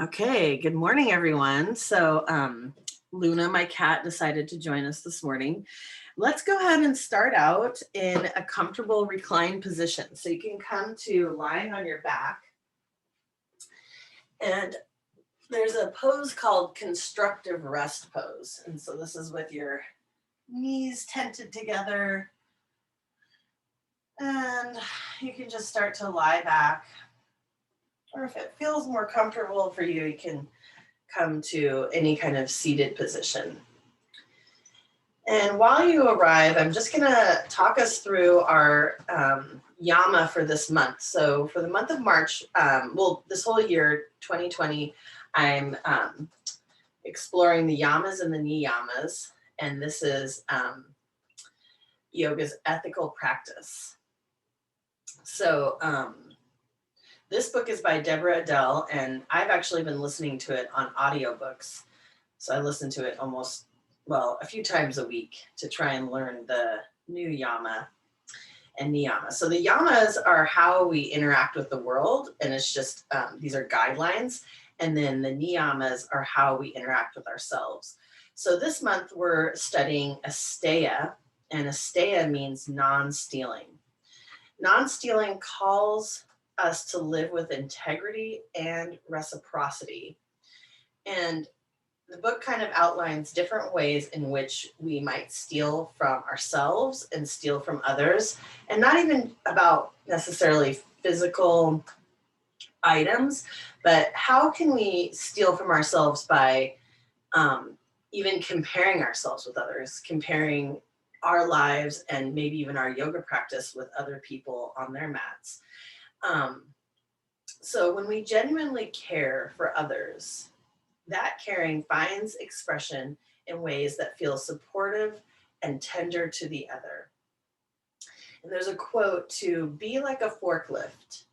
Okay, good morning, everyone. Luna, my cat, decided to join us this morning. Let's go ahead and start out in a comfortable reclined position. So you can come to lying on your back. And there's a pose called constructive rest pose. And so this is with your knees tented together. And you can just start to lie back. Or if it feels more comfortable for you, you can come to any kind of seated position. And while you arrive, I'm just going to talk us through our yama for this month. So for the month of March, this whole year, 2020, I'm exploring the yamas and the niyamas. And this is yoga's ethical practice. So this book is by Deborah Adele, and I've actually been listening to it on audiobooks. So I listen to it a few times a week to try and learn the new yama and niyama. So the yamas are how we interact with the world, and it's just, these are guidelines. And then the niyamas are how we interact with ourselves. So this month we're studying asteya, and asteya means non-stealing. Non-stealing calls us to live with integrity and reciprocity. And the book kind of outlines different ways in which we might steal from ourselves and steal from others, and not even about necessarily physical items, but how can we steal from ourselves by even comparing ourselves with others, comparing our lives and maybe even our yoga practice with other people on their mats. So when we genuinely care for others, that caring finds expression in ways that feel supportive and tender to the other. And there's a quote to be like a forklift.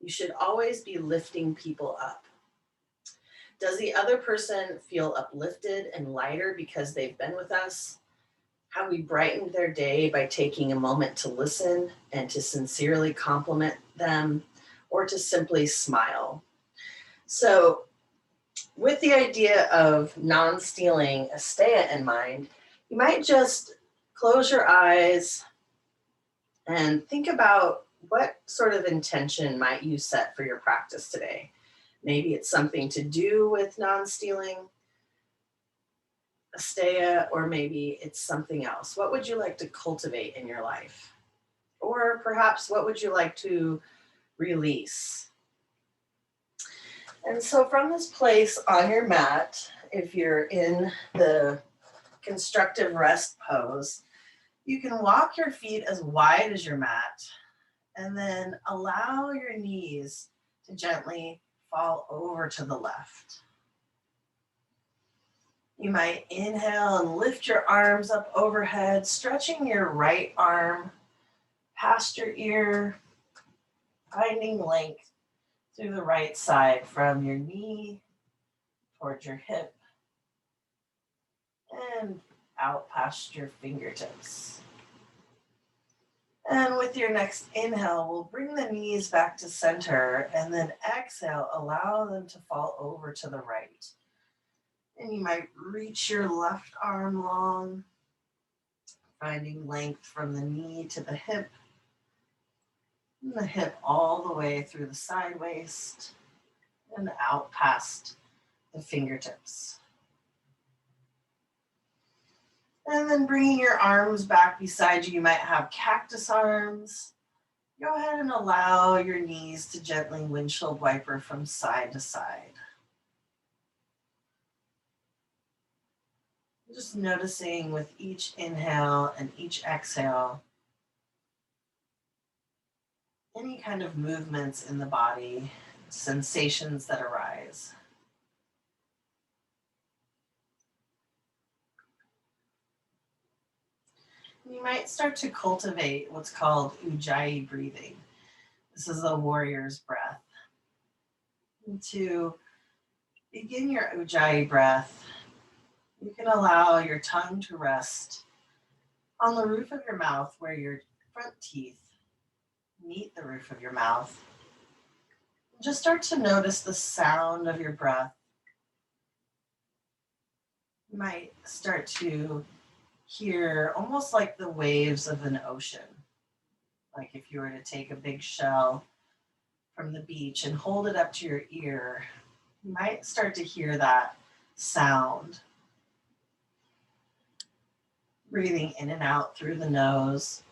You should always be lifting people up. Does the other person feel uplifted and lighter because they've been with us? Have we brightened their day by taking a moment to listen and to sincerely compliment them, or to simply smile? So with the idea of non-stealing asteya in mind, you might just close your eyes and think about what sort of intention might you set for your practice today. Maybe it's something to do with non-stealing asteya, or maybe it's something else. What would you like to cultivate in your life? Or perhaps what would you like to release? And so from this place on your mat, if you're in the constructive rest pose, you can walk your feet as wide as your mat, and then allow your knees to gently fall over to the left. You might inhale and lift your arms up overhead, stretching your right arm past your ear, finding length through the right side from your knee towards your hip and out past your fingertips. And with your next inhale, we'll bring the knees back to center, and then exhale, allow them to fall over to the right. And you might reach your left arm long, finding length from the knee to the hip, and the hip all the way through the side waist and out past the fingertips. And then bringing your arms back beside you, you might have cactus arms. Go ahead and allow your knees to gently windshield wiper from side to side. Just noticing with each inhale and each exhale, any kind of movements in the body, sensations that arise. You might start to cultivate what's called ujjayi breathing. This is a warrior's breath. And to begin your ujjayi breath, you can allow your tongue to rest on the roof of your mouth where your front teeth meet the roof of your mouth. Just start to notice the sound of your breath. You might start to hear almost like the waves of an ocean. Like if you were to take a big shell from the beach and hold it up to your ear, you might start to hear that sound. Breathing in and out through the nose,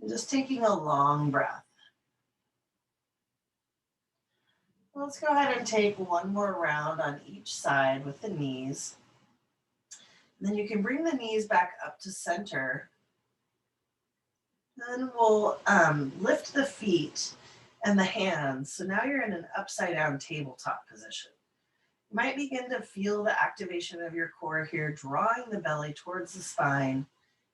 and just taking a long breath. Let's go ahead and take one more round on each side with the knees. And then you can bring the knees back up to center. Then we'll lift the feet and the hands. So now you're in an upside down tabletop position. You might begin to feel the activation of your core here, drawing the belly towards the spine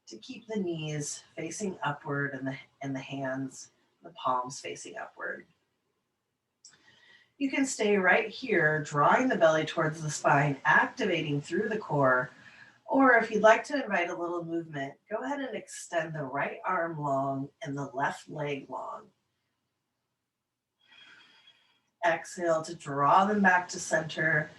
to keep the knees facing upward and the hands, the palms facing upward. You can stay right here, drawing the belly towards the spine, activating through the core. Or if you'd like to invite a little movement, go ahead and extend the right arm long and the left leg long. Exhale to draw them back to center.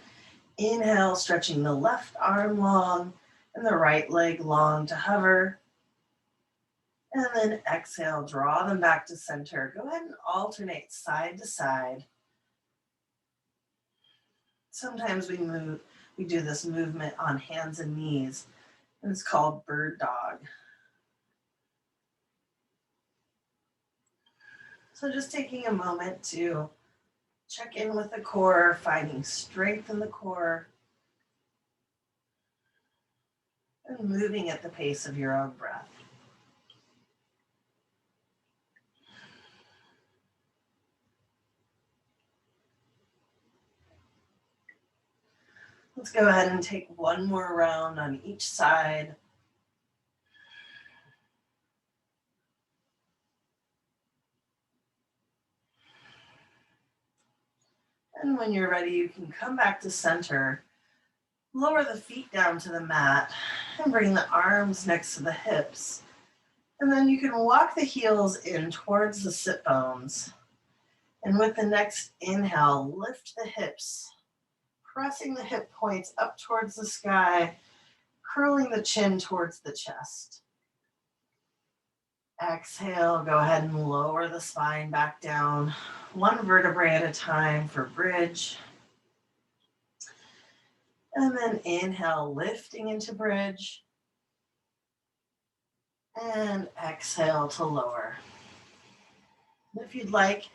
Inhale, stretching the left arm long and the right leg long to hover. And then exhale, draw them back to center. Go ahead and alternate side to side. Sometimes we do this movement on hands and knees, and it's called bird dog. So just taking a moment to check in with the core, finding strength in the core, and moving at the pace of your own breath. Let's go ahead and take one more round on each side. And when you're ready, you can come back to center. Lower the feet down to the mat and bring the arms next to the hips. And then you can walk the heels in towards the sit bones. And with the next inhale, lift the hips, pressing the hip points up towards the sky, curling the chin towards the chest. Exhale, go ahead and lower the spine back down, one vertebrae at a time for bridge. And then inhale, lifting into bridge. And exhale to lower. If you'd like,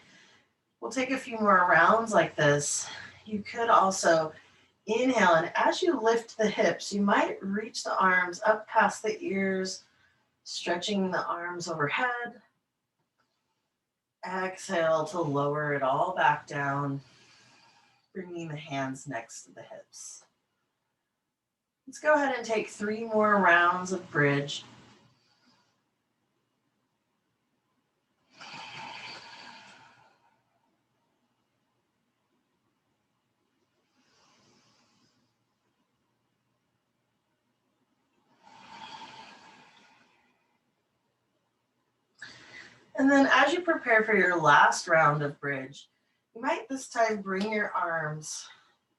we'll take a few more rounds like this. You could also inhale, and as you lift the hips, you might reach the arms up past the ears, stretching the arms overhead. Exhale to lower it all back down, bringing the hands next to the hips. Let's go ahead and take 3 more rounds of bridge. And then as you prepare for your last round of bridge, you might this time bring your arms,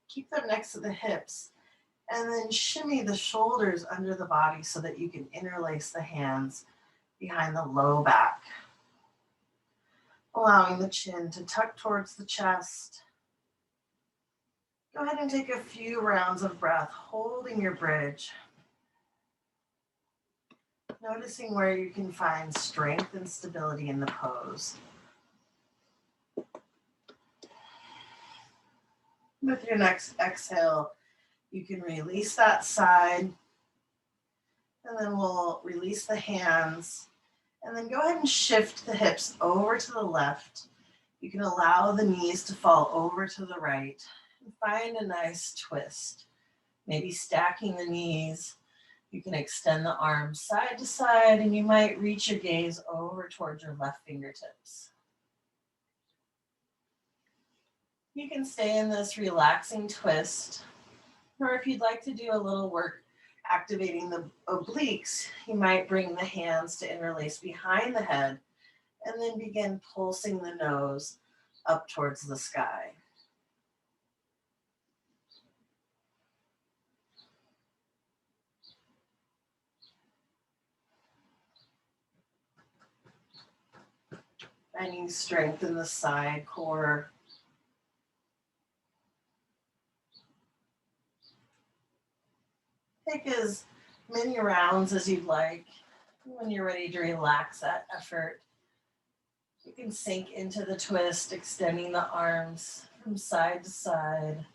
keep them next to the hips, and then shimmy the shoulders under the body so that you can interlace the hands behind the low back. Allowing the chin to tuck towards the chest. Go ahead and take a few rounds of breath, holding your bridge. Noticing where you can find strength and stability in the pose. With your next exhale, you can release that side, and then we'll release the hands, and then go ahead and shift the hips over to the left. You can allow the knees to fall over to the right, and find a nice twist. Maybe stacking the knees. You can extend the arms side to side, and you might reach your gaze over towards your left fingertips. You can stay in this relaxing twist, or if you'd like to do a little work activating the obliques, you might bring the hands to interlace behind the head, and then begin pulsing the nose up towards the sky. Finding strength in the side core. Take as many rounds as you'd like. When you're ready to relax that effort, you can sink into the twist, extending the arms from side to side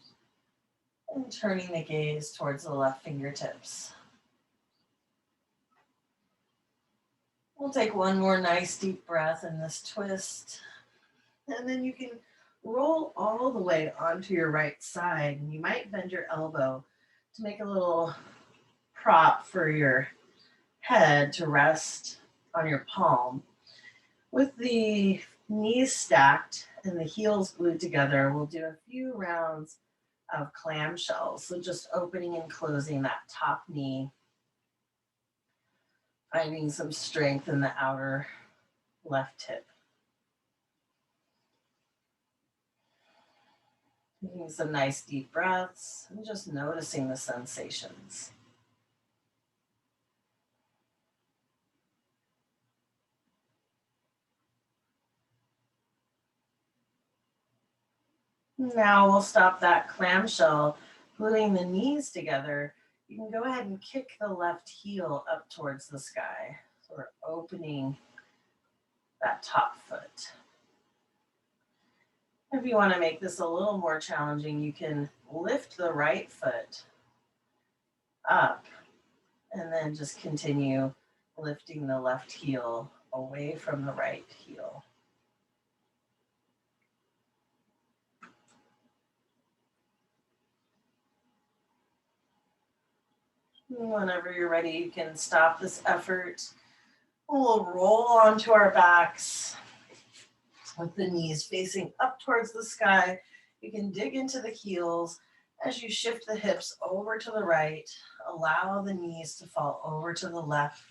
and turning the gaze towards the left fingertips. We'll take one more nice deep breath in this twist, and then you can roll all the way onto your right side, and you might bend your elbow to make a little prop for your head to rest on your palm. With the knees stacked and the heels glued together, we'll do a few rounds of clamshells. So just opening and closing that top knee, finding some strength in the outer left hip. Taking some nice deep breaths and just noticing the sensations. Now we'll stop that clamshell, gluing the knees together. You can go ahead and kick the left heel up towards the sky. So we're opening that top foot. If you want to make this a little more challenging, you can lift the right foot up and then just continue lifting the left heel away from the right heel. Whenever you're ready, you can stop this effort. We'll roll onto our backs with the knees facing up towards the sky. You can dig into the heels as you shift the hips over to the right. Allow the knees to fall over to the left,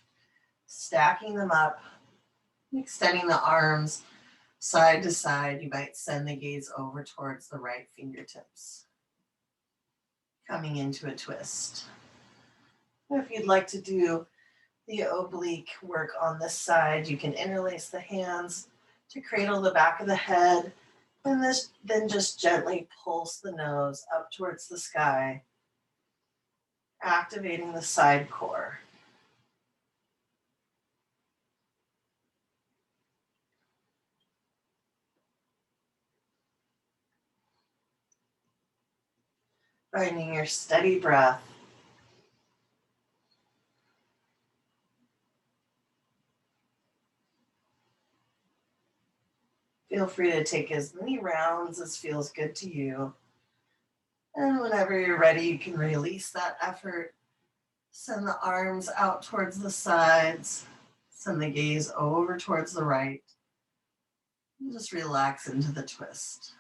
stacking them up, extending the arms side to side. You might send the gaze over towards the right fingertips. Coming into a twist. If you'd like to do the oblique work on this side, you can interlace the hands to cradle the back of the head, and then just gently pulse the nose up towards the sky, activating the side core. Finding your steady breath. Feel free to take as many rounds as feels good to you. And whenever you're ready, you can release that effort. Send the arms out towards the sides. Send the gaze over towards the right. And just relax into the twist.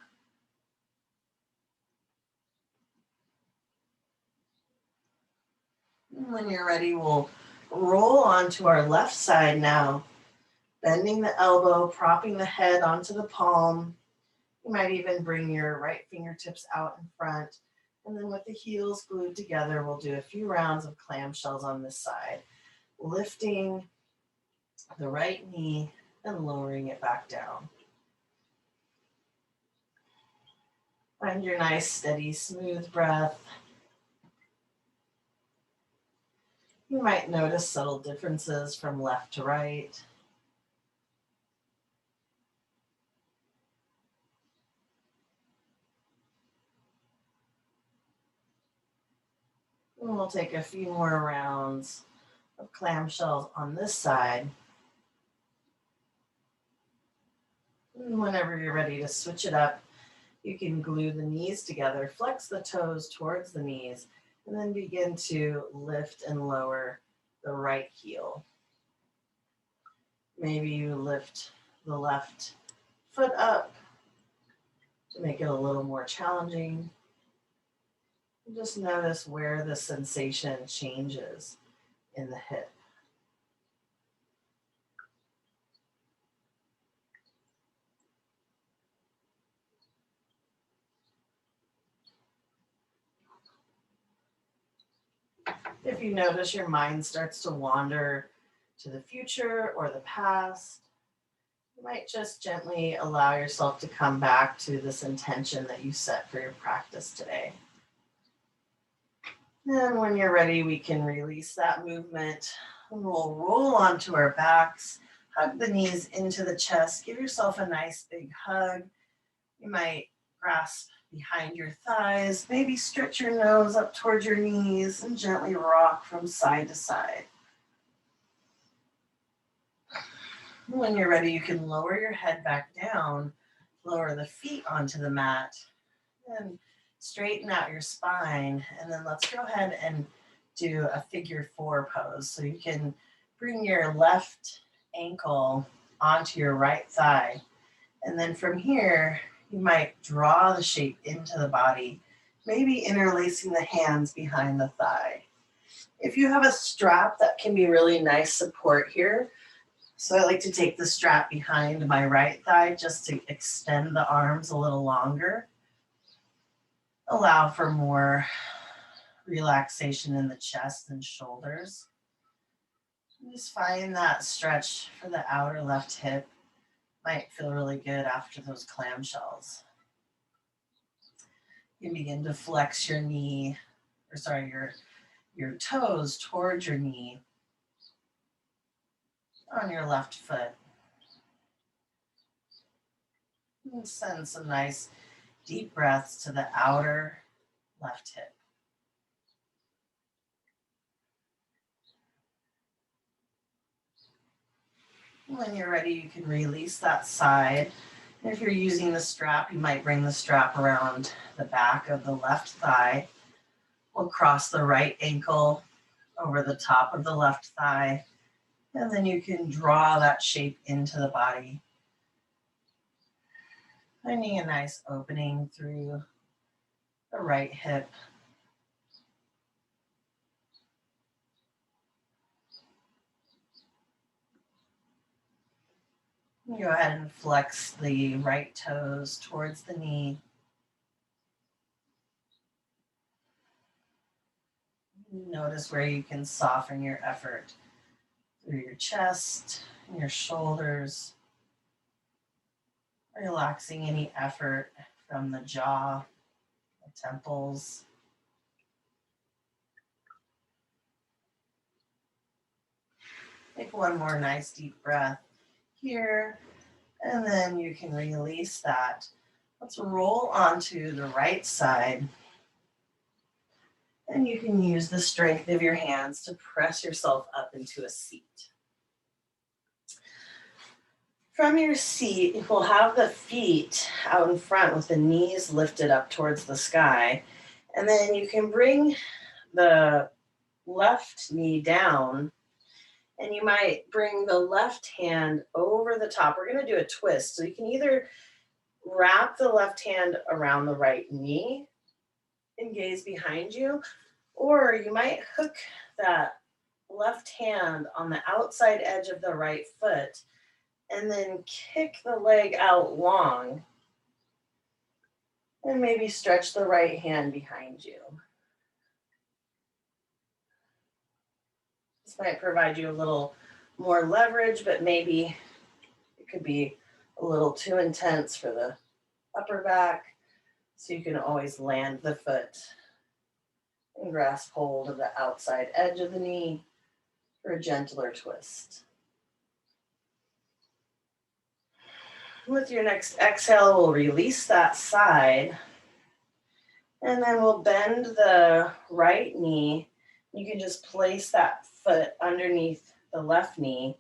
And when you're ready, we'll roll onto our left side now. Bending the elbow, propping the head onto the palm. You might even bring your right fingertips out in front. And then with the heels glued together, we'll do a few rounds of clamshells on this side. Lifting the right knee and lowering it back down. Find your nice, steady, smooth breath. You might notice subtle differences from left to right. And we'll take a few more rounds of clamshells on this side. And whenever you're ready to switch it up, you can glue the knees together, flex the toes towards the knees, and then begin to lift and lower the right heel. Maybe you lift the left foot up to make it a little more challenging. Just notice where the sensation changes in the hip. If you notice your mind starts to wander to the future or the past, you might just gently allow yourself to come back to this intention that you set for your practice today. And when you're ready, we can release that movement. We'll roll onto our backs, hug the knees into the chest, give yourself a nice big hug. You might grasp behind your thighs, maybe stretch your nose up towards your knees and gently rock from side to side. When you're ready, you can lower your head back down, lower the feet onto the mat, and straighten out your spine. And then let's go ahead and do a figure 4 pose. So you can bring your left ankle onto your right thigh. And then from here, you might draw the shape into the body, maybe interlacing the hands behind the thigh. If you have a strap, that can be really nice support here. So I like to take the strap behind my right thigh just to extend the arms a little longer. Allow for more relaxation in the chest and shoulders. Just find that stretch for the outer left hip. Might feel really good after those clamshells. You can begin to flex your knee, your toes towards your knee on your left foot. And send some nice deep breaths to the outer left hip. When you're ready, you can release that side. And if you're using the strap, you might bring the strap around the back of the left thigh. We'll cross the right ankle over the top of the left thigh. And then you can draw that shape into the body. Finding a nice opening through the right hip. Go ahead and flex the right toes towards the knee. Notice where you can soften your effort through your chest and your shoulders, relaxing any effort from the jaw, the temples. Take one more nice deep breath here, and then you can release that. Let's roll onto the right side. And you can use the strength of your hands to press yourself up into a seat. From your seat, we'll have the feet out in front with the knees lifted up towards the sky. And then you can bring the left knee down, and you might bring the left hand over the top. We're going to do a twist. So you can either wrap the left hand around the right knee and gaze behind you, or you might hook that left hand on the outside edge of the right foot and then kick the leg out long and maybe stretch the right hand behind you. This might provide you a little more leverage, but maybe it could be a little too intense for the upper back. So you can always land the foot and grasp hold of the outside edge of the knee for a gentler twist. With your next exhale, we'll release that side, and then we'll bend the right knee. You can just place that foot underneath the left knee.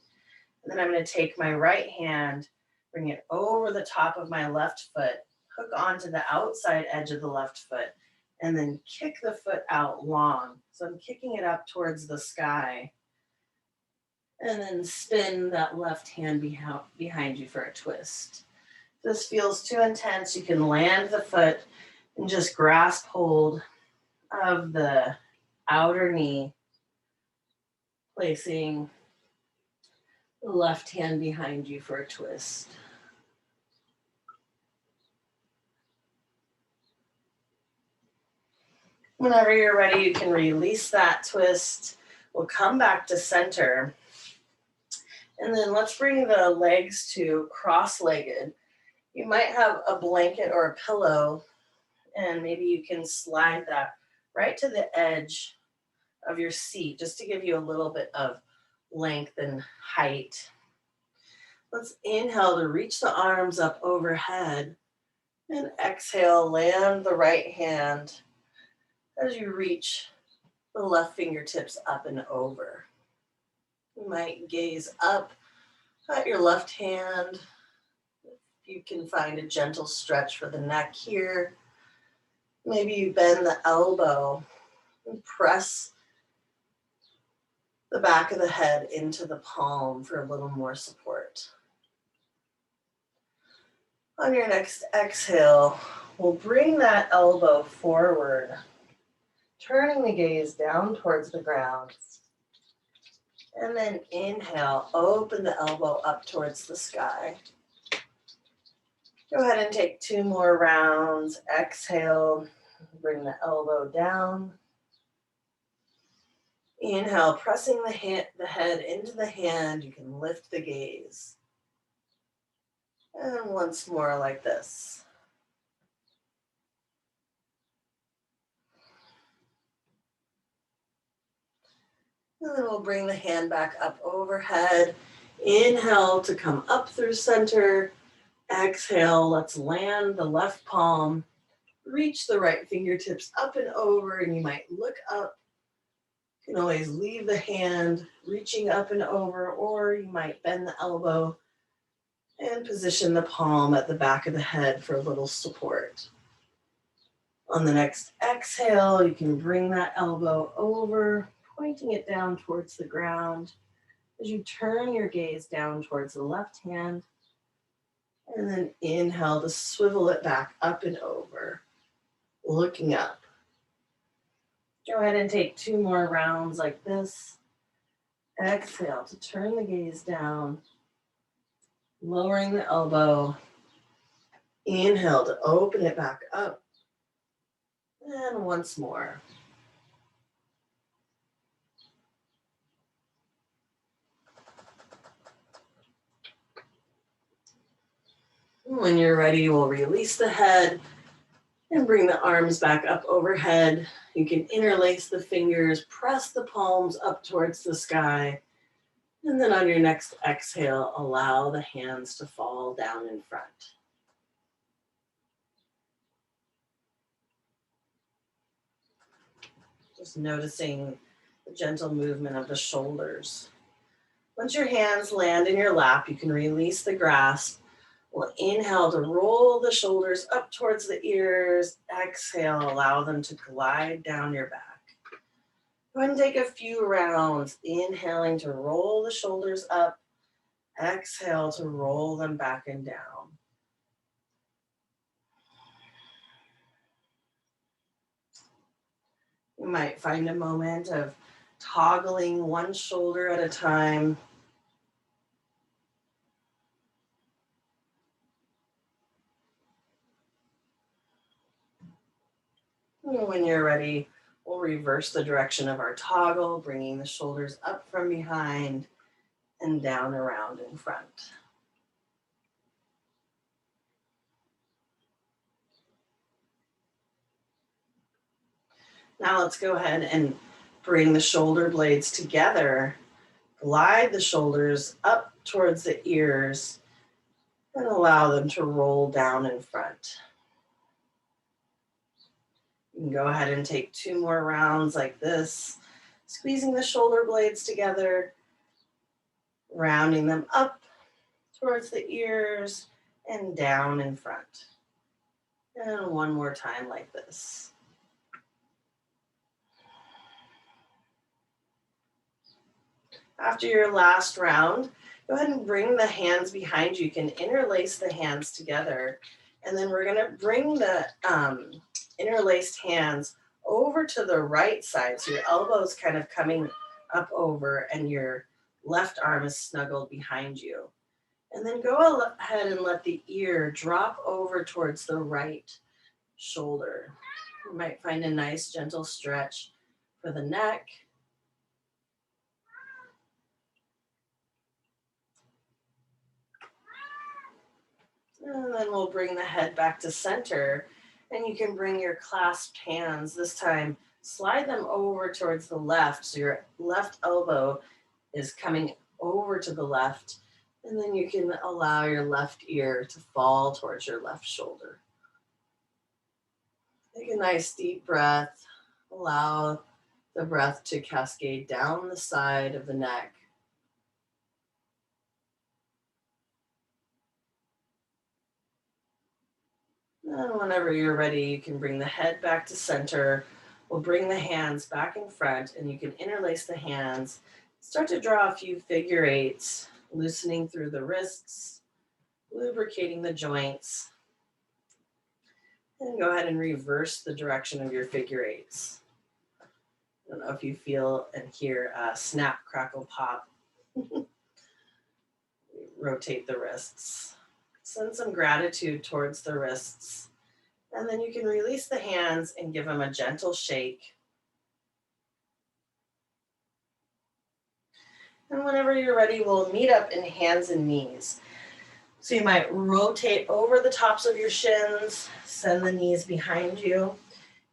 And then I'm going to take my right hand, bring it over the top of my left foot, hook onto the outside edge of the left foot, and then kick the foot out long. So I'm kicking it up towards the sky. And then spin that left hand behind you for a twist. If this feels too intense, you can land the foot and just grasp hold of the outer knee, placing the left hand behind you for a twist. Whenever you're ready, you can release that twist. We'll come back to center. And then let's bring the legs to cross-legged. You might have a blanket or a pillow, and maybe you can slide that right to the edge of your seat just to give you a little bit of length and height. Let's inhale to reach the arms up overhead, and exhale, land the right hand as you reach the left fingertips up and over. You might gaze up at your left hand. You can find a gentle stretch for the neck here. Maybe you bend the elbow and press the back of the head into the palm for a little more support. On your next exhale, we'll bring that elbow forward, turning the gaze down towards the ground. And then inhale, open the elbow up towards the sky. Go ahead and take 2 more rounds. Exhale, bring the elbow down. Inhale, pressing the head into the hand, you can lift the gaze. And once more like this. And then we'll bring the hand back up overhead. Inhale to come up through center. Exhale, let's land the left palm. Reach the right fingertips up and over, and you might look up. You can always leave the hand reaching up and over, or you might bend the elbow and position the palm at the back of the head for a little support. On the next exhale, you can bring that elbow over, pointing it down towards the ground as you turn your gaze down towards the left hand, and then inhale to swivel it back up and over, looking up. Go ahead and take 2 more rounds like this. Exhale to turn the gaze down, lowering the elbow. Inhale to open it back up. And once more. When you're ready, we'll release the head and bring the arms back up overhead. You can interlace the fingers, press the palms up towards the sky, and then on your next exhale, allow the hands to fall down in front. Just noticing the gentle movement of the shoulders. Once your hands land in your lap, you can release the grasp. We'll inhale to roll the shoulders up towards the ears. Exhale, allow them to glide down your back. Go ahead and take a few rounds, inhaling to roll the shoulders up. Exhale to roll them back and down. You might find a moment of toggling one shoulder at a time. And when you're ready, we'll reverse the direction of our toggle, bringing the shoulders up from behind and down around in front. Now let's go ahead and bring the shoulder blades together. Glide the shoulders up towards the ears and allow them to roll down in front. You can go ahead and take 2 more rounds like this, squeezing the shoulder blades together, rounding them up towards the ears and down in front. And one more time like this. After your last round, go ahead and bring the hands behind you. You can interlace the hands together. And then we're gonna bring the interlaced hands over to the right side. So your elbow is kind of coming up over and your left arm is snuggled behind you. And then go ahead and let the ear drop over towards the right shoulder. You might find a nice gentle stretch for the neck. And then we'll bring the head back to center, and you can bring your clasped hands. This time, slide them over towards the left. So your left elbow is coming over to the left, and then you can allow your left ear to fall towards your left shoulder. Take a nice deep breath. Allow the breath to cascade down the side of the neck. And whenever you're ready, you can bring the head back to center. We'll bring the hands back in front, and you can interlace the hands. Start to draw a few figure eights, loosening through the wrists, lubricating the joints. And go ahead and reverse the direction of your figure eights. I don't know if you feel and hear a snap, crackle, pop. Rotate the wrists. Send some gratitude towards the wrists. And then you can release the hands and give them a gentle shake. And whenever you're ready, we'll meet up in hands and knees. So you might rotate over the tops of your shins, send the knees behind you.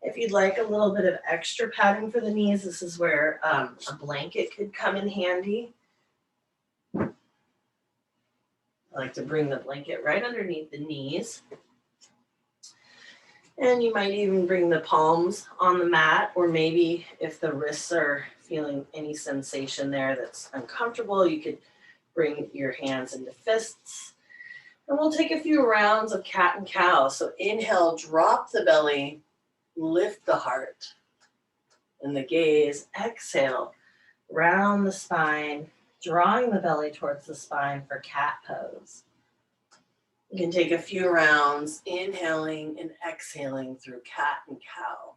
If you'd like a little bit of extra padding for the knees, this is where a blanket could come in handy. I like to bring the blanket right underneath the knees. And you might even bring the palms on the mat, or maybe if the wrists are feeling any sensation there that's uncomfortable, you could bring your hands into fists. And we'll take a few rounds of cat and cow. So inhale, drop the belly, lift the heart and the gaze. Exhale, round the spine, drawing the belly towards the spine for cat pose. You can take a few rounds, inhaling and exhaling through cat and cow.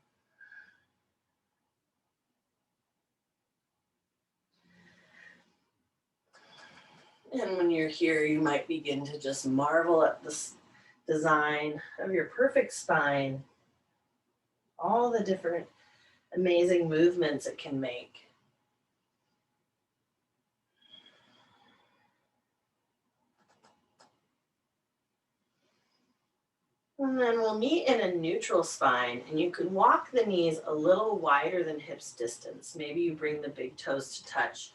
And when you're here, you might begin to just marvel at this design of your perfect spine, all the different amazing movements it can make. And then we'll meet in a neutral spine, and you can walk the knees a little wider than hips distance. Maybe you bring the big toes to touch,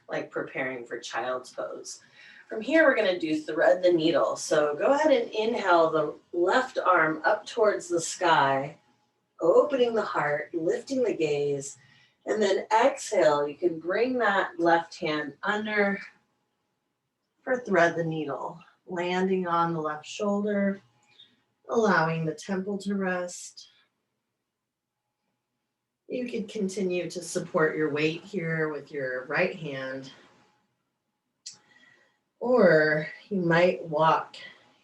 like preparing for child's pose. From here, we're going to do thread the needle. So go ahead and inhale the left arm up towards the sky, opening the heart, lifting the gaze, and then exhale. You can bring that left hand under for thread the needle, landing on the left shoulder, allowing the temple to rest. You could continue to support your weight here with your right hand, or you might walk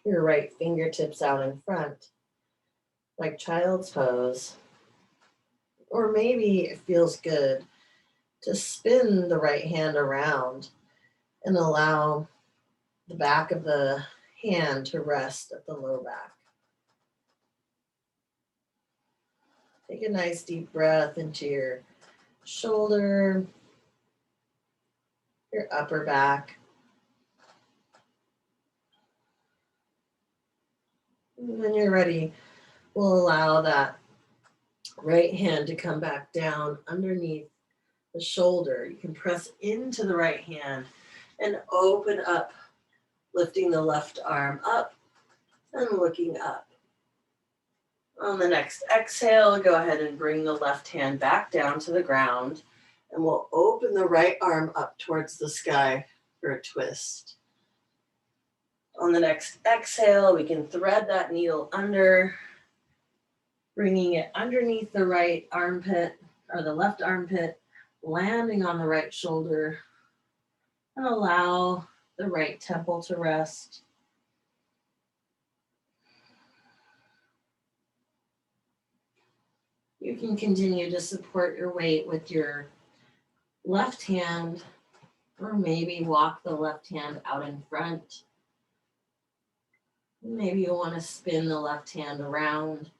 your right fingertips out in front, like child's pose. Or maybe it feels good to spin the right hand around and allow the back of the hand to rest at the low back. Take a nice deep breath into your shoulder, your upper back. And when you're ready, we'll allow that right hand to come back down underneath the shoulder. You can press into the right hand and open up, lifting the left arm up and looking up. On the next exhale, go ahead and bring the left hand back down to the ground, and we'll open the right arm up towards the sky for a twist. On the next exhale, we can thread that needle under, bringing it underneath the right armpit or the left armpit, landing on the right shoulder, and allow the right temple to rest. You can continue to support your weight with your left hand, or maybe walk the left hand out in front. Maybe you want to spin the left hand around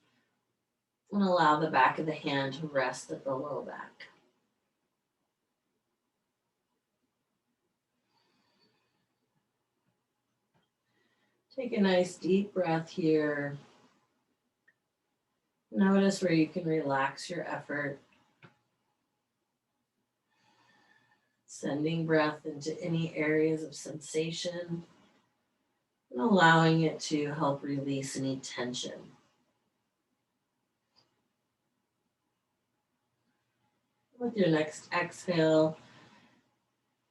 And allow the back of the hand to rest at the low back. Take a nice deep breath here. Notice where you can relax your effort. Sending breath into any areas of sensation and allowing it to help release any tension. With your next exhale,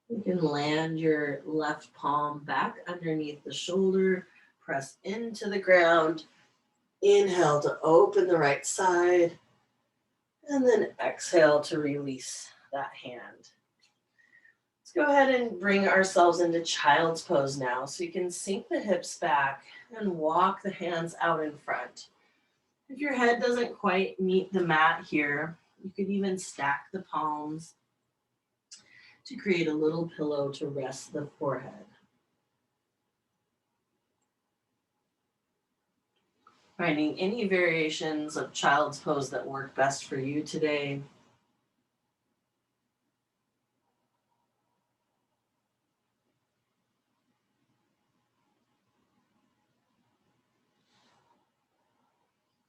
you can land your left palm back underneath the shoulder, press into the ground. Inhale to open the right side, and then exhale to release that hand. Let's go ahead and bring ourselves into child's pose now. So you can sink the hips back and walk the hands out in front. If your head doesn't quite meet the mat here, you could even stack the palms to create a little pillow to rest the forehead. Finding any variations of child's pose that work best for you today.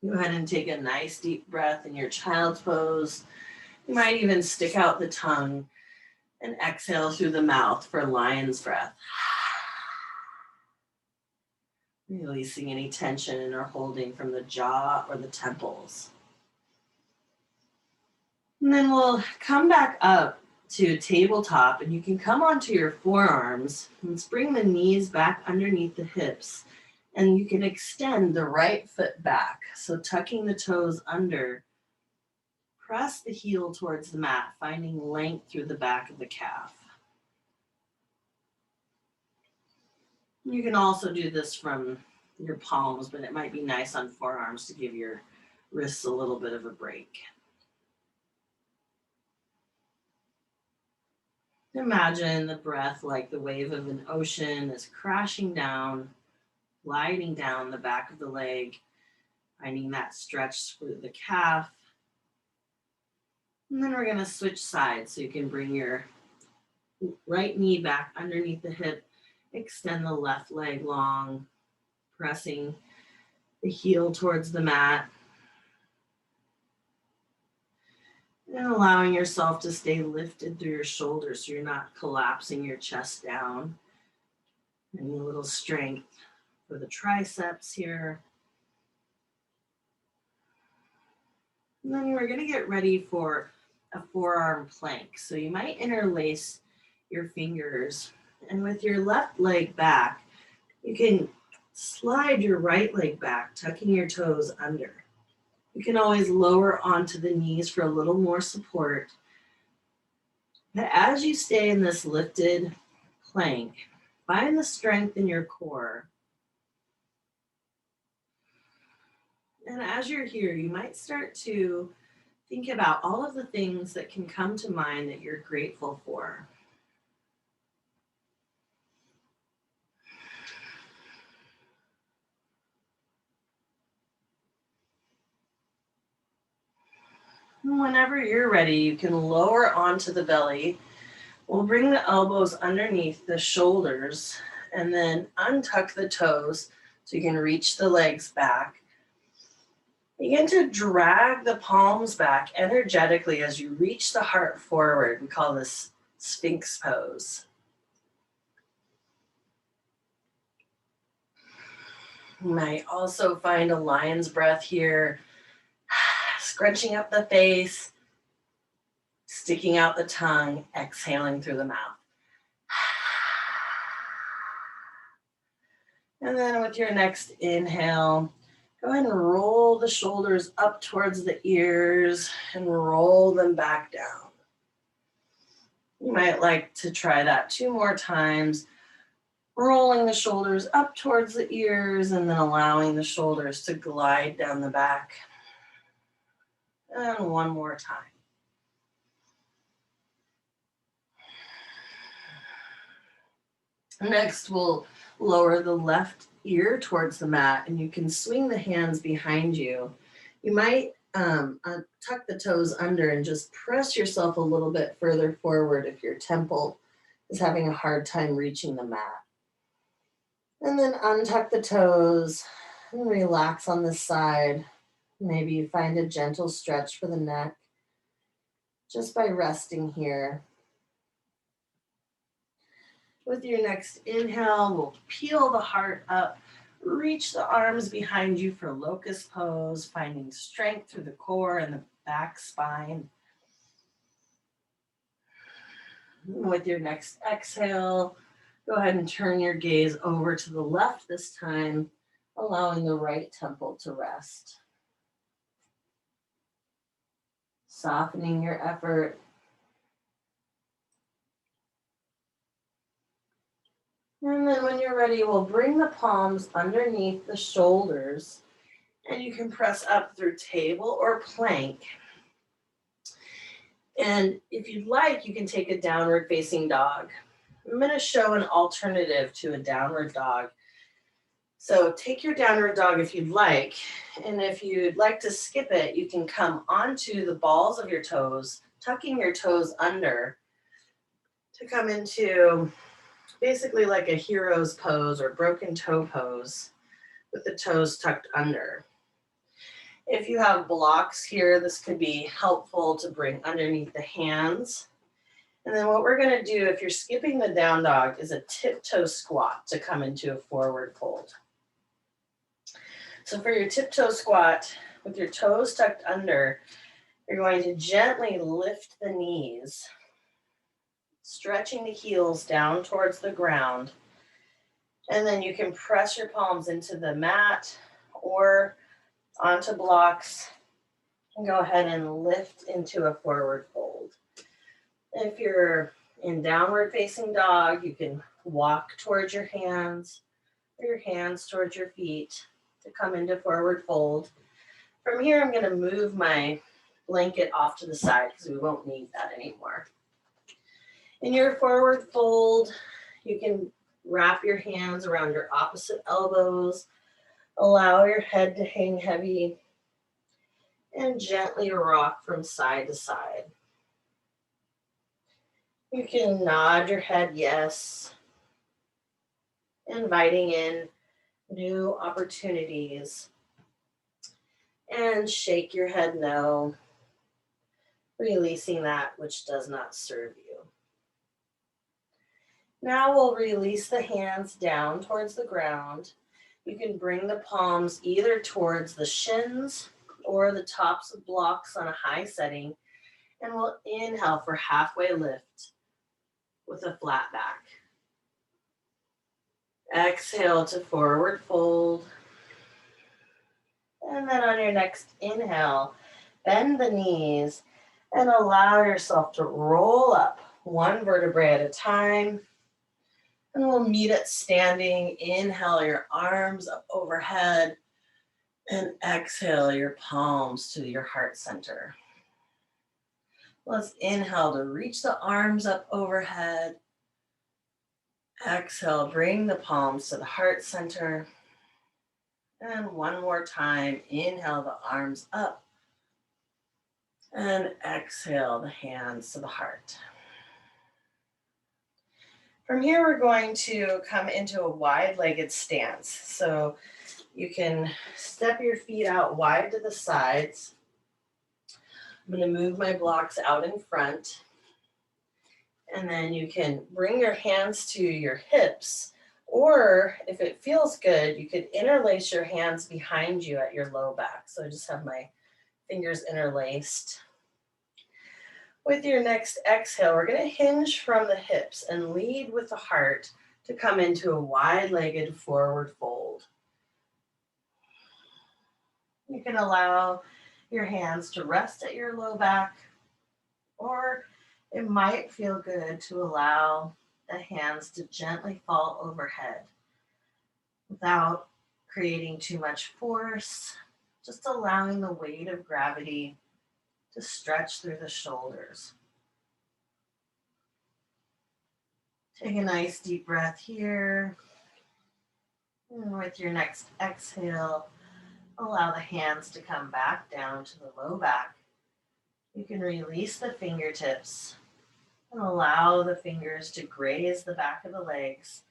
Go ahead and take a nice deep breath in your child's pose. You might even stick out the tongue and exhale through the mouth for lion's breath. Releasing any tension or holding from the jaw or the temples. And then we'll come back up to tabletop, and you can come onto your forearms. Let's bring the knees back underneath the hips, and you can extend the right foot back. So tucking the toes under, press the heel towards the mat, finding length through the back of the calf. You can also do this from your palms, but it might be nice on forearms to give your wrists a little bit of a break. Imagine the breath like the wave of an ocean is crashing down, gliding down the back of the leg, finding that stretch through the calf. And then we're going to switch sides, so you can bring your right knee back underneath the hip, extend the left leg long, pressing the heel towards the mat, and allowing yourself to stay lifted through your shoulders so you're not collapsing your chest down. And a little strength for the triceps here. And then we're going to get ready for a forearm plank. So you might interlace your fingers, and with your left leg back, you can slide your right leg back, tucking your toes under. You can always lower onto the knees for a little more support. But as you stay in this lifted plank, find the strength in your core. And as you're here, you might start to think about all of the things that can come to mind that you're grateful for. Whenever you're ready, you can lower onto the belly. We'll bring the elbows underneath the shoulders and then untuck the toes so you can reach the legs back. Begin to drag the palms back energetically as you reach the heart forward. We call this Sphinx pose. You might also find a lion's breath here. Scrunching up the face, sticking out the tongue, exhaling through the mouth. And then with your next inhale, go ahead and roll the shoulders up towards the ears and roll them back down. You might like to try that 2 more times, rolling the shoulders up towards the ears and then allowing the shoulders to glide down the back. And 1 more time. Next, we'll lower the left ear towards the mat, and you can swing the hands behind you. You might tuck the toes under and just press yourself a little bit further forward if your temple is having a hard time reaching the mat. And then untuck the toes and relax on this side. Maybe you find a gentle stretch for the neck just by resting here. With your next inhale, we'll peel the heart up, reach the arms behind you for locust pose, finding strength through the core and the back spine. With your next exhale, go ahead and turn your gaze over to the left this time, allowing the right temple to rest. Softening your effort. And then when you're ready, we'll bring the palms underneath the shoulders, and you can press up through table or plank. And if you'd like, you can take a downward facing dog. I'm going to show an alternative to a downward dog. So take your downward dog if you'd like. And if you'd like to skip it, you can come onto the balls of your toes, tucking your toes under to come into basically like a hero's pose or broken toe pose with the toes tucked under. If you have blocks here, this could be helpful to bring underneath the hands. And then what we're going to do if you're skipping the down dog is a tiptoe squat to come into a forward fold. So for your tiptoe squat, with your toes tucked under, you're going to gently lift the knees, stretching the heels down towards the ground. And then you can press your palms into the mat or onto blocks and go ahead and lift into a forward fold. If you're in downward facing dog, you can walk towards your hands or your hands towards your feet to come into forward fold. From here, I'm going to move my blanket off to the side because we won't need that anymore. In your forward fold, you can wrap your hands around your opposite elbows, allow your head to hang heavy, and gently rock from side to side. You can nod your head yes, inviting in new opportunities, and shake your head no, releasing that which does not serve you. Now we'll release the hands down towards the ground. You can bring the palms either towards the shins or the tops of blocks on a high setting, and we'll inhale for halfway lift with a flat back. Exhale to forward fold. And then on your next inhale, bend the knees and allow yourself to roll up one vertebrae at a time. And we'll meet it standing. Inhale your arms up overhead and exhale your palms to your heart center. Let's inhale to reach the arms up overhead. Exhale, bring the palms to the heart center. And one more time, inhale the arms up. And exhale the hands to the heart. From here, we're going to come into a wide-legged stance. So you can step your feet out wide to the sides. I'm going to move my blocks out in front. And then you can bring your hands to your hips. Or if it feels good, you could interlace your hands behind you at your low back. So I just have my fingers interlaced. With your next exhale, we're going to hinge from the hips and lead with the heart to come into a wide-legged forward fold. You can allow your hands to rest at your low back, or it might feel good to allow the hands to gently fall overhead without creating too much force, just allowing the weight of gravity to stretch through the shoulders. Take a nice deep breath here. And with your next exhale, Allow the hands to come back down to the low back. You can release the fingertips and allow the fingers to graze the back of the legs.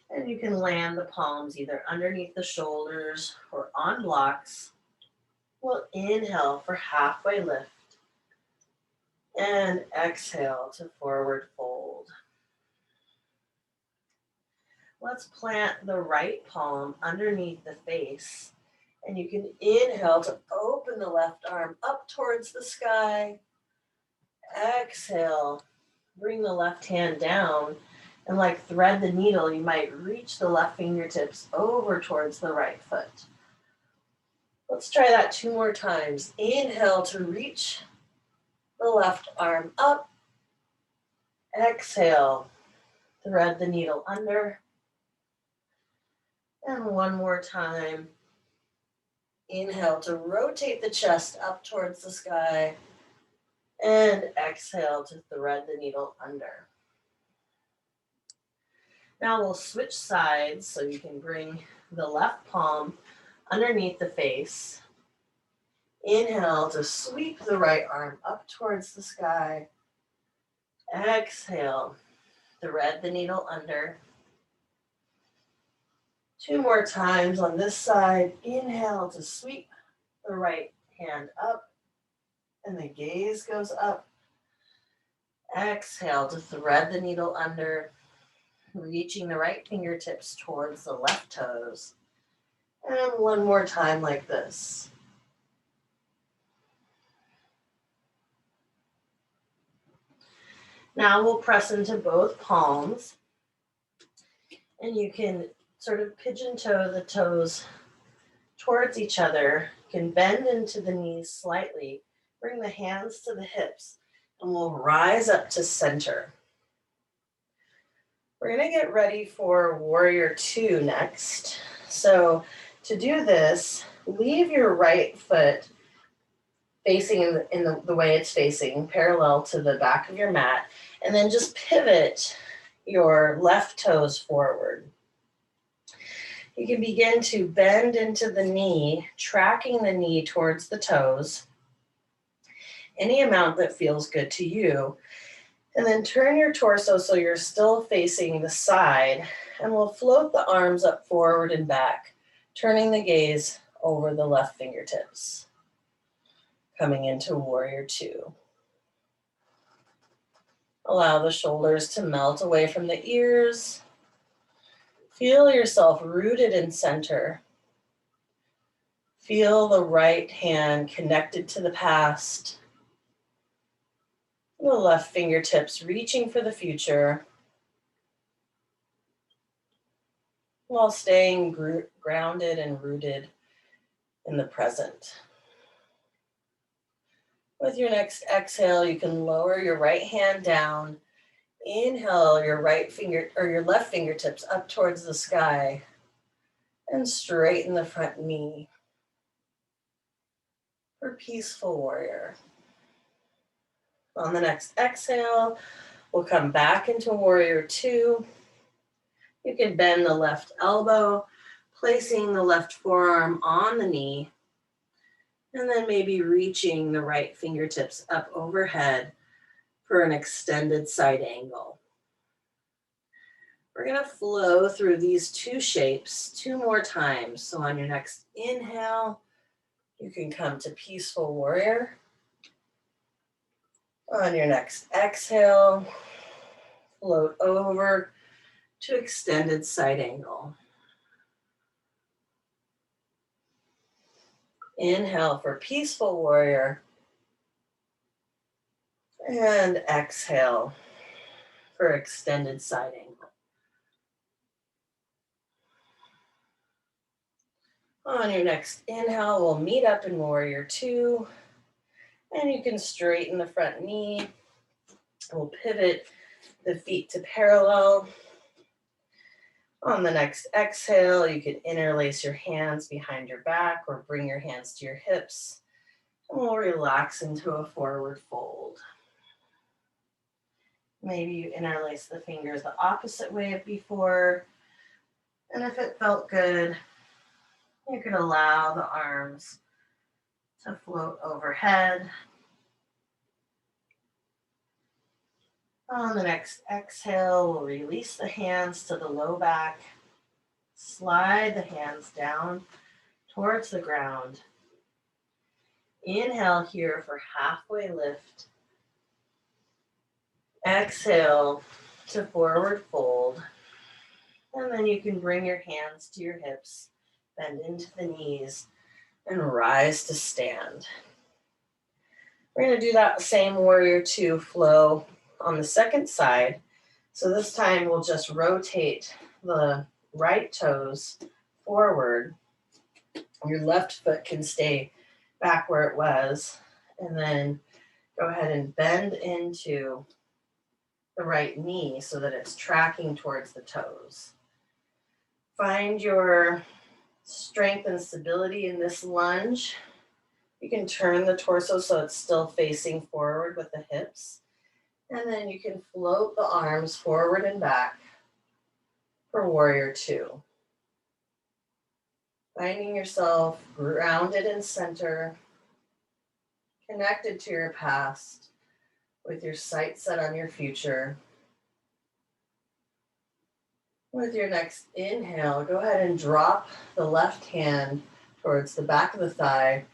And you can land the palms either underneath the shoulders or on blocks. We'll inhale for halfway lift and exhale to forward fold. Let's plant the right palm underneath the face. And you can inhale to open the left arm up towards the sky. Exhale, bring the left hand down. And like thread the needle, you might reach the left fingertips over towards the right foot. Let's try that 2 more times. Inhale to reach the left arm up. Exhale, thread the needle under. And 1 more time. Inhale to rotate the chest up towards the sky. And exhale to thread the needle under. Now we'll switch sides so you can bring the left palm underneath the face. Inhale to sweep the right arm up towards the sky. Exhale, thread the needle under. 2 more times on this side. Inhale to sweep the right hand up and the gaze goes up. Exhale to thread the needle under, reaching the right fingertips towards the left toes. And 1 more time like this. Now we'll press into both palms. And you can sort of pigeon toe the toes towards each other. You can bend into the knees slightly. Bring the hands to the hips. And we'll rise up to center. We're going to get ready for Warrior 2 next. So to do this, leave your right foot facing in the way it's facing, parallel to the back of your mat, and then just pivot your left toes forward. You can begin to bend into the knee, tracking the knee towards the toes, any amount that feels good to you. And then turn your torso so you're still facing the side, and we'll float the arms up forward and back, turning the gaze over the left fingertips. Coming into Warrior 2. Allow the shoulders to melt away from the ears. Feel yourself rooted in center. Feel the right hand connected to the past. The left fingertips reaching for the future while staying grounded and rooted in the present. With your next exhale, you can lower your right hand down. Inhale your your left fingertips up towards the sky and straighten the front knee for Peaceful Warrior. On the next exhale, we'll come back into Warrior 2. You can bend the left elbow, placing the left forearm on the knee, and then maybe reaching the right fingertips up overhead for an extended side angle. We're going to flow through these 2 shapes 2 more times. So on your next inhale, you can come to Peaceful Warrior. On your next exhale, float over to extended side angle. Inhale for Peaceful Warrior. And exhale for extended side angle. On your next inhale, we'll meet up in Warrior 2. And you can straighten the front knee. We'll pivot the feet to parallel. On the next exhale, you can interlace your hands behind your back or bring your hands to your hips. And we'll relax into a forward fold. Maybe you interlace the fingers the opposite way of before. And if it felt good, You can allow the arms to float overhead. On the next exhale, we'll release the hands to the low back. Slide the hands down towards the ground. Inhale here for halfway lift. Exhale to forward fold. And then you can bring your hands to your hips, bend into the knees, and rise to stand. We're going to do that same warrior two flow on the second side. So this time we'll just rotate the right toes forward. Your left foot can stay back where it was. And then go ahead and bend into the right knee so that it's tracking towards the toes. Find your strength and stability in this lunge. You can turn the torso so it's still facing forward with the hips. And then you can float the arms forward and back for warrior two. Finding yourself grounded in center, connected to your past, with your sights set on your future. With your next inhale, go ahead and drop the left hand towards the back of the thigh.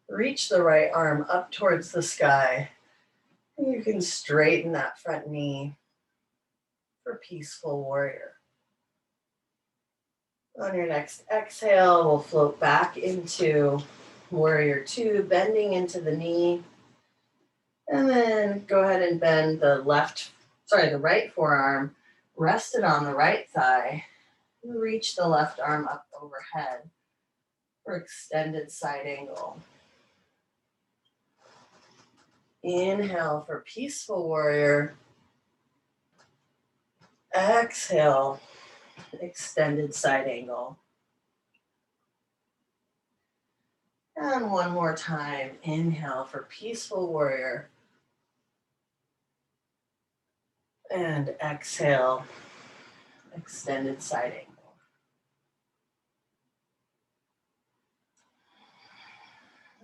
Reach the right arm up towards the sky. And you can straighten that front knee for peaceful warrior. On your next exhale, we'll float back into warrior two, bending into the knee. And then go ahead and bend the right forearm, rest it on the right thigh. Reach the left arm up overhead for extended side angle. Inhale for peaceful warrior. Exhale, extended side angle. And one more time, inhale for peaceful warrior. And exhale, extended side angle.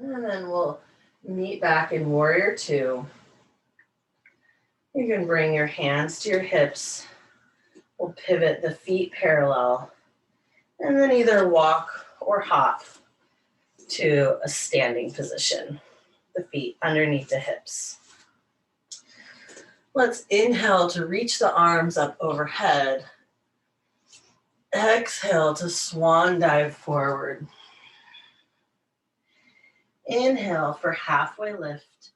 And then we'll meet back in warrior two. You can bring your hands to your hips. We'll pivot the feet parallel. And then either walk or hop to a standing position. The feet underneath the hips. Let's inhale to reach the arms up overhead. Exhale to swan dive forward. Inhale for halfway lift.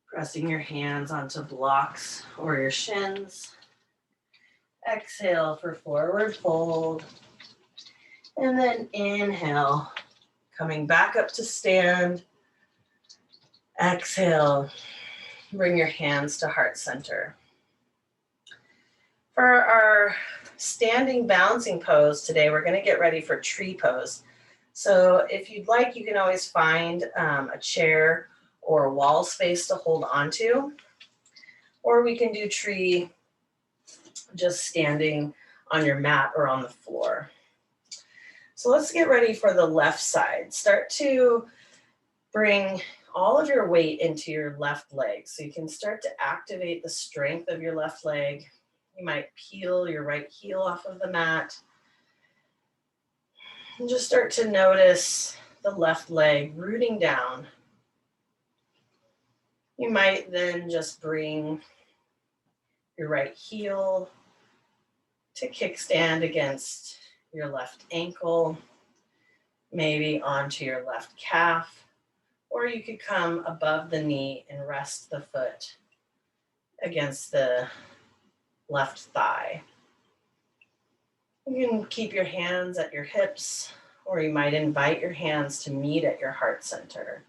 Pressing your hands onto blocks or your shins. Exhale for forward fold. And then inhale, coming back up to stand. Exhale, bring your hands to heart center. For our standing balancing pose today, we're going to get ready for tree pose. So if you'd like, you can always find a chair or a wall space to hold onto, or we can do tree just standing on your mat or on the floor. So let's get ready for the left side. Start to bring all of your weight into your left leg. So you can start to activate the strength of your left leg. You might peel your right heel off of the mat. And just start to notice the left leg rooting down. You might then just bring your right heel to kickstand against your left ankle, maybe onto your left calf, or you could come above the knee and rest the foot against the left thigh. You can keep your hands at your hips, or you might invite your hands to meet at your heart center.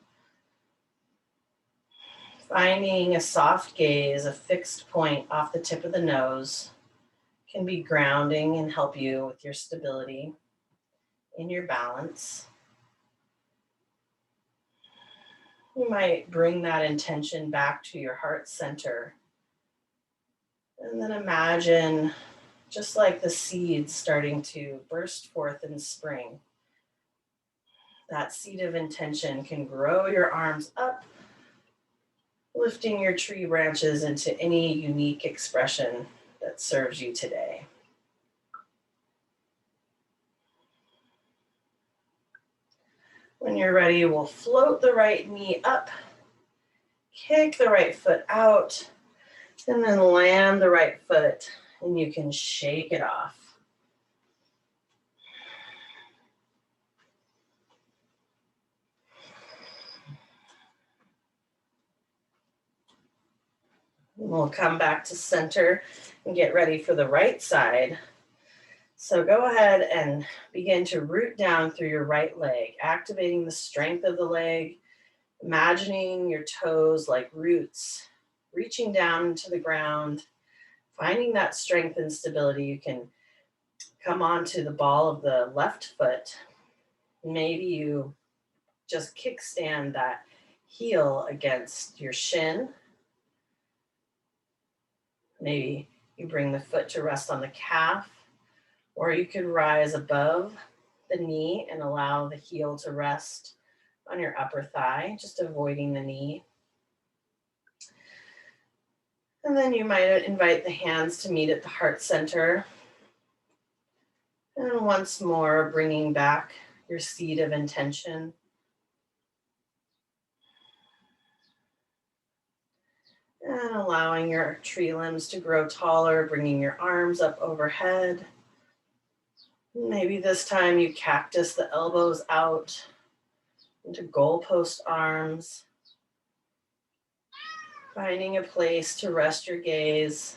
Finding a soft gaze, a fixed point off the tip of the nose can be grounding and help you with your stability in your balance. You might bring that intention back to your heart center and then imagine just like the seeds starting to burst forth in spring. That seed of intention can grow your arms up, lifting your tree branches into any unique expression that serves you today. When you're ready, we'll float the right knee up, kick the right foot out, and then land the right foot, and you can shake it off. We'll come back to center and get ready for the right side. So go ahead and begin to root down through your right leg, activating the strength of the leg, imagining your toes like roots, reaching down into the ground, finding that strength and stability. You can come onto the ball of the left foot. Maybe you just kickstand that heel against your shin. Maybe you bring the foot to rest on the calf, or you could rise above the knee and allow the heel to rest on your upper thigh, just avoiding the knee. And then you might invite the hands to meet at the heart center. And once more, bringing back your seed of intention. And allowing your tree limbs to grow taller, bringing your arms up overhead. Maybe this time you cactus the elbows out into goalpost arms. Finding a place to rest your gaze.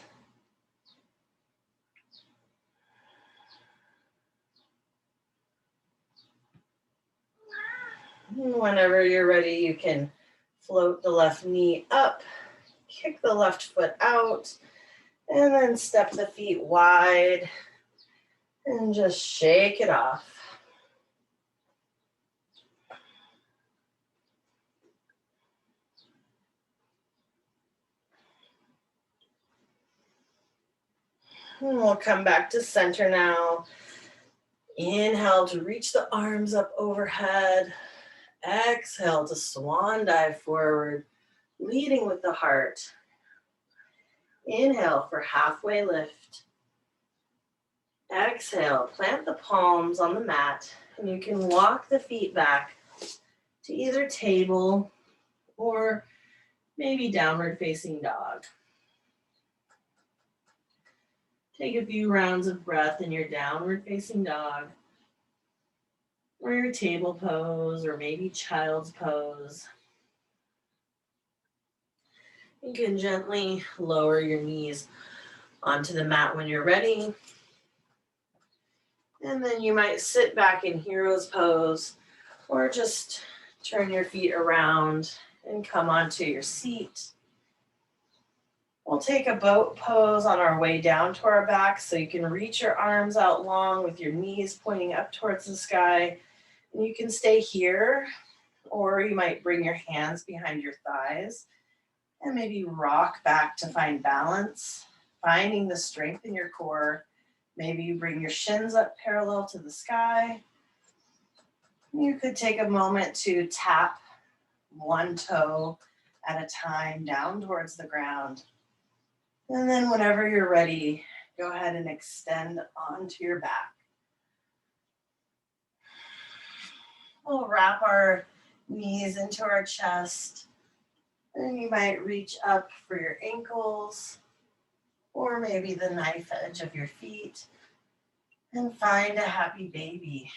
And whenever you're ready, you can float the left knee up, kick the left foot out, and then step the feet wide and just shake it off. And we'll come back to center now. Inhale to reach the arms up overhead. Exhale to swan dive forward, leading with the heart. Inhale for halfway lift. Exhale, plant the palms on the mat, and you can walk the feet back to either table or maybe downward facing dog. Take a few rounds of breath in your downward facing dog, or your table pose, or maybe child's pose. You can gently lower your knees onto the mat when you're ready. And then you might sit back in hero's pose, or just turn your feet around and come onto your seat. We'll take a boat pose on our way down to our back, so you can reach your arms out long with your knees pointing up towards the sky. And you can stay here, or you might bring your hands behind your thighs and maybe rock back to find balance, finding the strength in your core. Maybe you bring your shins up parallel to the sky. You could take a moment to tap one toe at a time down towards the ground. And then whenever you're ready, go ahead and extend onto your back. We'll wrap our knees into our chest. And you might reach up for your ankles, or maybe the knife edge of your feet, and find a happy baby.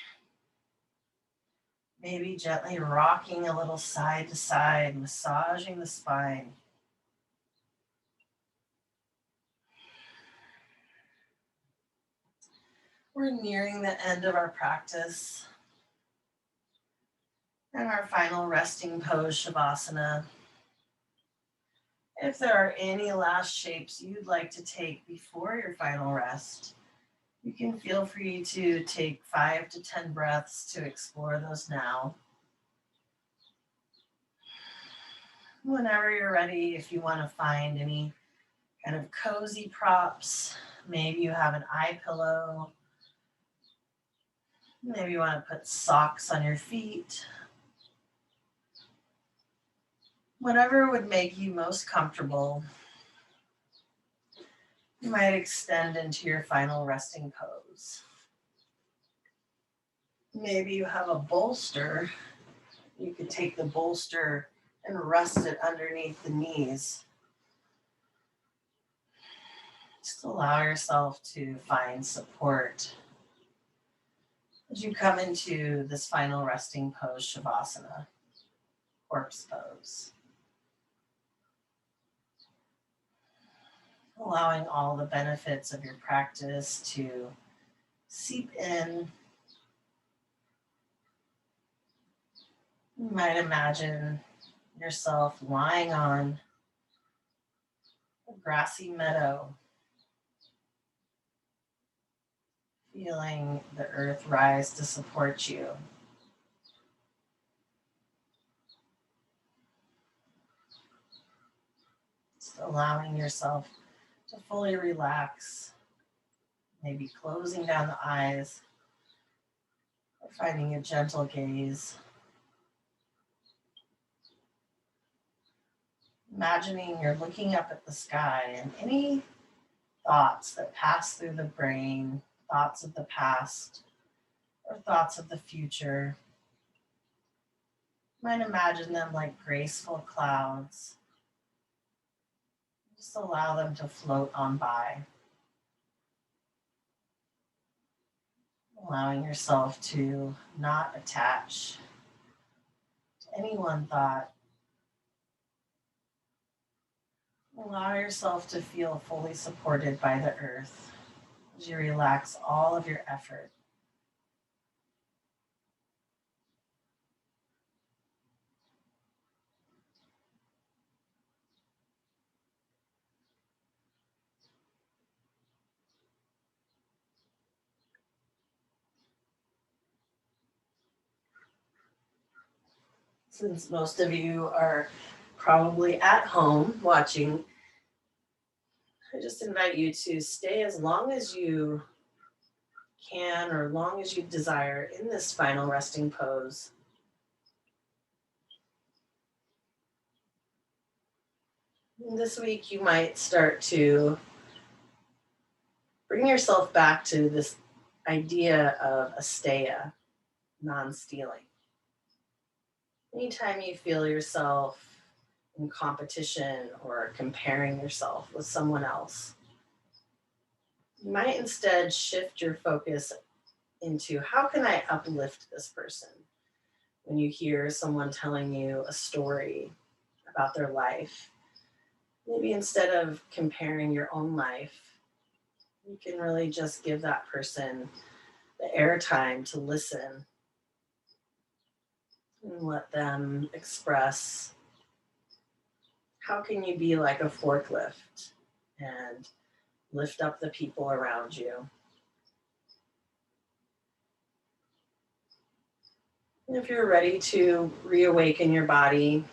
Maybe gently rocking a little side to side, massaging the spine. We're nearing the end of our practice and our final resting pose, Shavasana. If there are any last shapes you'd like to take before your final rest, you can feel free to take 5 to 10 breaths to explore those now. Whenever you're ready, if you want to find any kind of cozy props, Maybe you have an eye pillow. Maybe you want to put socks on your feet. Whatever would make you most comfortable. You might extend into your final resting pose. Maybe you have a bolster. You could take the bolster and rest it underneath the knees. Just allow yourself to find support as you come into this final resting pose, Shavasana, corpse pose. Allowing all the benefits of your practice to seep in. You might imagine yourself lying on a grassy meadow, feeling the earth rise to support you. Just allowing yourself to fully relax, maybe closing down the eyes or finding a gentle gaze. Imagining you're looking up at the sky and any thoughts that pass through the brain, thoughts of the past or thoughts of the future, you might imagine them like graceful clouds. Just allow them to float on by. Allowing yourself to not attach to any one thought. Allow yourself to feel fully supported by the earth as you relax all of your effort. Since most of you are probably at home watching, I just invite you to stay as long as you can or long as you desire in this final resting pose. And this week you might start to bring yourself back to this idea of asteya, non-stealing. Anytime you feel yourself in competition or comparing yourself with someone else, you might instead shift your focus into how can I uplift this person? When you hear someone telling you a story about their life, maybe instead of comparing your own life, you can really just give that person the airtime to listen and let them express how can you be like a forklift and lift up the people around you. And if you're ready to reawaken your body,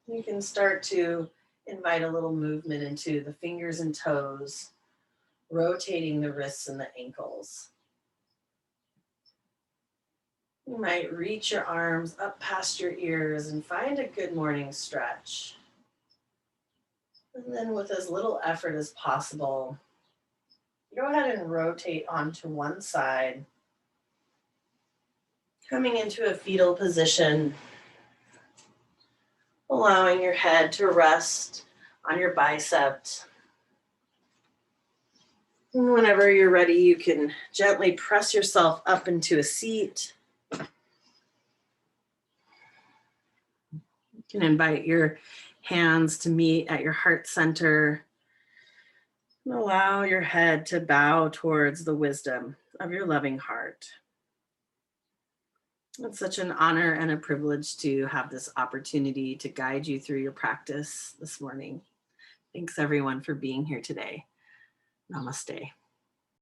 you can start to invite a little movement into the fingers and toes, rotating the wrists and the ankles. You might reach your arms up past your ears and find a good morning stretch. And then with as little effort as possible, go ahead and rotate onto one side, coming into a fetal position, allowing your head to rest on your biceps. And whenever you're ready, you can gently press yourself up into a seat. You can invite your hands to meet at your heart center. And allow your head to bow towards the wisdom of your loving heart. It's such an honor and a privilege to have this opportunity to guide you through your practice this morning. Thanks everyone for being here today. Namaste.